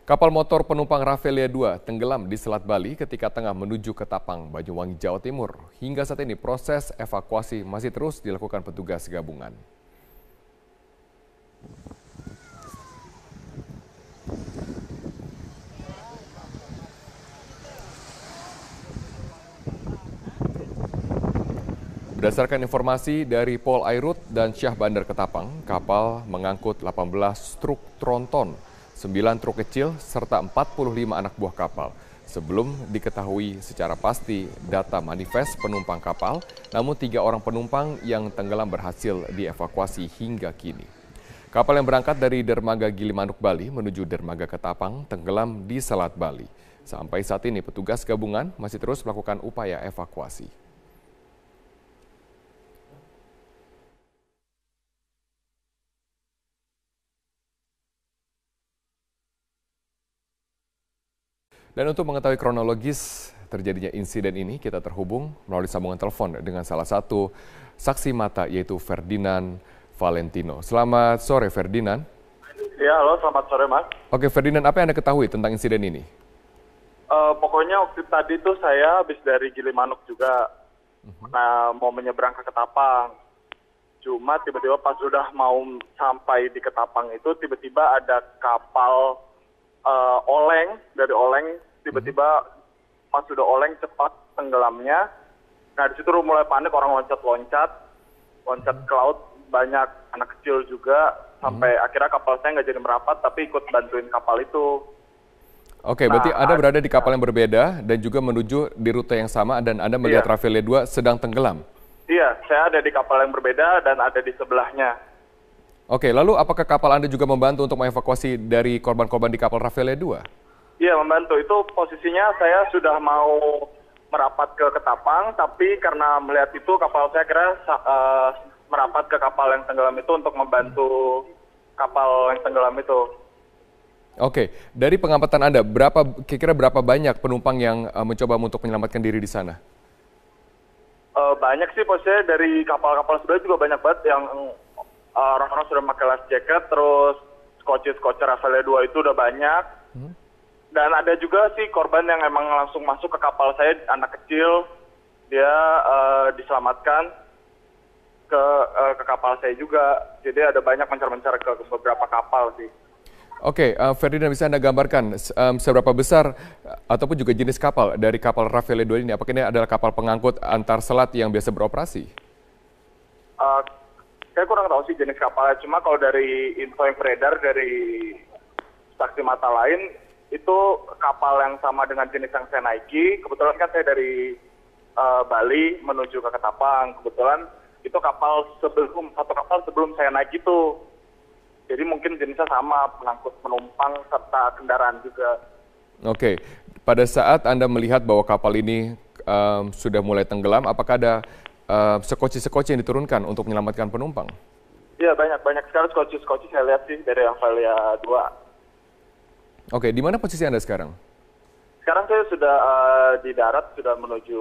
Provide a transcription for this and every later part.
Kapal motor penumpang Rafflesia 2 tenggelam di Selat Bali ketika tengah menuju ke Tapang, Banyuwangi, Jawa Timur. Hingga saat ini proses evakuasi masih terus dilakukan petugas gabungan. Berdasarkan informasi dari Pol Airut dan Syah Bandar Ketapang, kapal mengangkut 18 truk tronton, 9 truk kecil, serta 45 anak buah kapal. Sebelum diketahui secara pasti data manifest penumpang kapal, namun 3 orang penumpang yang tenggelam berhasil dievakuasi hingga kini. Kapal yang berangkat dari Dermaga Gilimanuk, Bali menuju Dermaga Ketapang tenggelam di Selat Bali. Sampai saat ini petugas gabungan masih terus melakukan upaya evakuasi. Dan untuk mengetahui kronologis terjadinya insiden ini, kita terhubung melalui sambungan telepon dengan salah satu saksi mata, yaitu Ferdinand Valentino. Selamat sore, Ferdinand. Ya, halo, selamat sore, Mas. Oke, Ferdinand, apa yang Anda ketahui tentang insiden ini? Pokoknya waktu tadi tuh saya habis dari Gilimanuk juga, mau menyeberang ke Ketapang. Cuma tiba-tiba pas sudah mau sampai di Ketapang itu, tiba-tiba ada kapal oleng, dari oleng, tiba-tiba pas sudah oleng cepat tenggelamnya. Nah, di situ mulai panik, orang loncat ke laut, banyak anak kecil juga, sampai akhirnya kapal saya nggak jadi merapat, tapi ikut bantuin kapal itu. Oke, berarti Anda berada di kapal yang berbeda dan juga menuju di rute yang sama, dan Anda melihat Rafflesia 2 sedang tenggelam? Iya, saya ada di kapal yang berbeda dan ada di sebelahnya. Oke, lalu apakah kapal Anda juga membantu untuk mengevakuasi dari korban-korban di kapal Rafflesia 2? Iya, membantu. Itu posisinya saya sudah mau merapat ke Ketapang, tapi karena melihat itu kapal saya kira merapat ke kapal yang tenggelam itu untuk membantu kapal yang tenggelam itu. Oke, dari pengamatan Anda, kira-kira berapa banyak penumpang yang mencoba untuk menyelamatkan diri di sana? Banyak sih, posisinya dari kapal-kapal sebelah juga banyak banget yang orang-orang sudah pakai life jacket, terus skoci Rafflesia 2 itu udah banyak. Dan ada juga sih korban yang emang langsung masuk ke kapal saya, anak kecil, dia diselamatkan ke kapal saya juga. Jadi ada banyak mencar-mencar ke beberapa kapal sih. Oke, Ferdinand, bisa Anda gambarkan seberapa besar ataupun juga jenis kapal dari kapal Rafflesia 2 ini? Apakah ini adalah kapal pengangkut antar selat yang biasa beroperasi? Saya kurang tahu sih jenis kapalnya, cuma kalau dari info yang beredar dari saksi mata lain, itu kapal yang sama dengan jenis yang saya naiki. Kebetulan kan saya dari Bali menuju ke Ketapang. Kebetulan itu satu kapal sebelum saya naik itu. Jadi mungkin jenisnya sama, pengangkut penumpang serta kendaraan juga. Oke, pada saat Anda melihat bahwa kapal ini sudah mulai tenggelam, apakah ada sekoci-sekoci yang diturunkan untuk menyelamatkan penumpang? Iya, banyak sekali skoci saya lihat sih dari Rafflesia 2. Oke, di mana posisi Anda sekarang? Sekarang saya sudah di darat, sudah menuju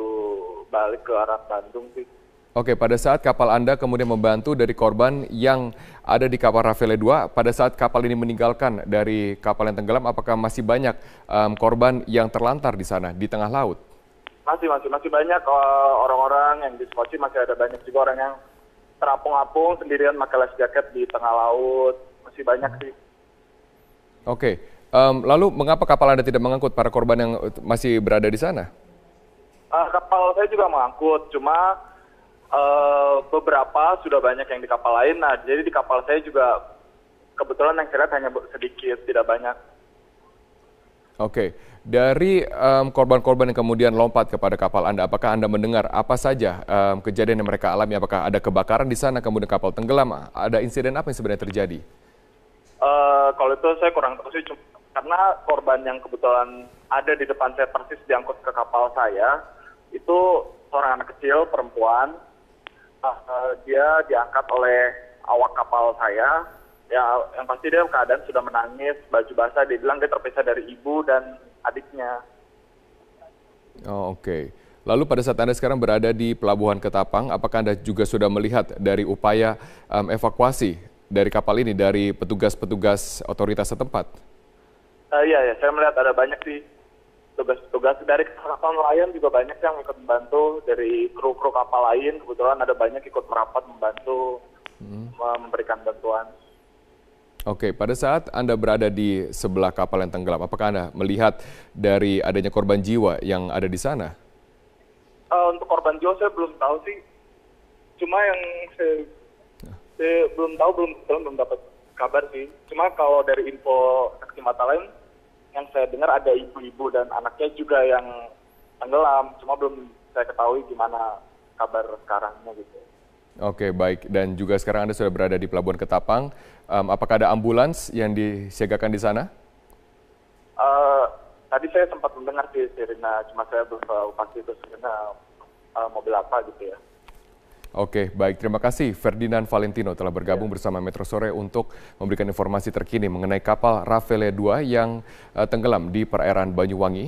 balik ke arah Bandung sih. Oke, pada saat kapal Anda kemudian membantu dari korban yang ada di kapal Rafflesia 2, pada saat kapal ini meninggalkan dari kapal yang tenggelam, apakah masih banyak korban yang terlantar di sana, di tengah laut? Masih banyak orang-orang yang di skoci, masih ada banyak juga orang yang terapung-apung sendirian pakai life jacket di tengah laut, masih banyak sih. Oke, lalu mengapa kapal Anda tidak mengangkut para korban yang masih berada di sana? Kapal saya juga mengangkut, cuma beberapa sudah banyak yang di kapal lain. Nah, jadi di kapal saya juga kebetulan yang saya lihat hanya sedikit, tidak banyak. Oke, dari korban-korban yang kemudian lompat kepada kapal Anda, apakah Anda mendengar apa saja kejadian yang mereka alami? Apakah ada kebakaran di sana, kemudian kapal tenggelam? Ada insiden apa yang sebenarnya terjadi? Kalau itu saya kurang tahu sih, karena korban yang kebetulan ada di depan saya persis diangkut ke kapal saya, itu seorang anak kecil, perempuan. Dia diangkat oleh awak kapal saya. Ya, yang pasti dia keadaan sudah menangis, baju basah. Dia bilang dia terpisah dari ibu dan adiknya. Oh, oke. Lalu pada saat Anda sekarang berada di Pelabuhan Ketapang, apakah Anda juga sudah melihat dari upaya evakuasi dari kapal ini, dari petugas-petugas otoritas setempat? Iya, ya, saya melihat ada banyak sih tugas-tugas dari kapal nelayan juga banyak yang ikut membantu, dari kru-kru kapal lain kebetulan ada banyak ikut merapat membantu memberikan bantuan. Oke, pada saat Anda berada di sebelah kapal yang tenggelam, apakah Anda melihat dari adanya korban jiwa yang ada di sana? Untuk korban jiwa saya belum tahu sih, cuma yang saya belum tahu, belum dapat kabar sih. Cuma kalau dari info saksi mata lain yang saya dengar ada ibu-ibu dan anaknya juga yang tenggelam, cuma belum saya ketahui gimana kabar sekarangnya gitu. Oke, baik. Dan juga sekarang Anda sudah berada di Pelabuhan Ketapang. Apakah ada ambulans yang disiagakan di sana? Tadi saya sempat mendengar sih sirena, cuma saya belum tahu pasti itu sirena mobil apa gitu ya. Oke, baik. Terima kasih Ferdinand Valentino telah bergabung bersama Metro Sore untuk memberikan informasi terkini mengenai kapal Raffele 2 yang tenggelam di perairan Banyuwangi.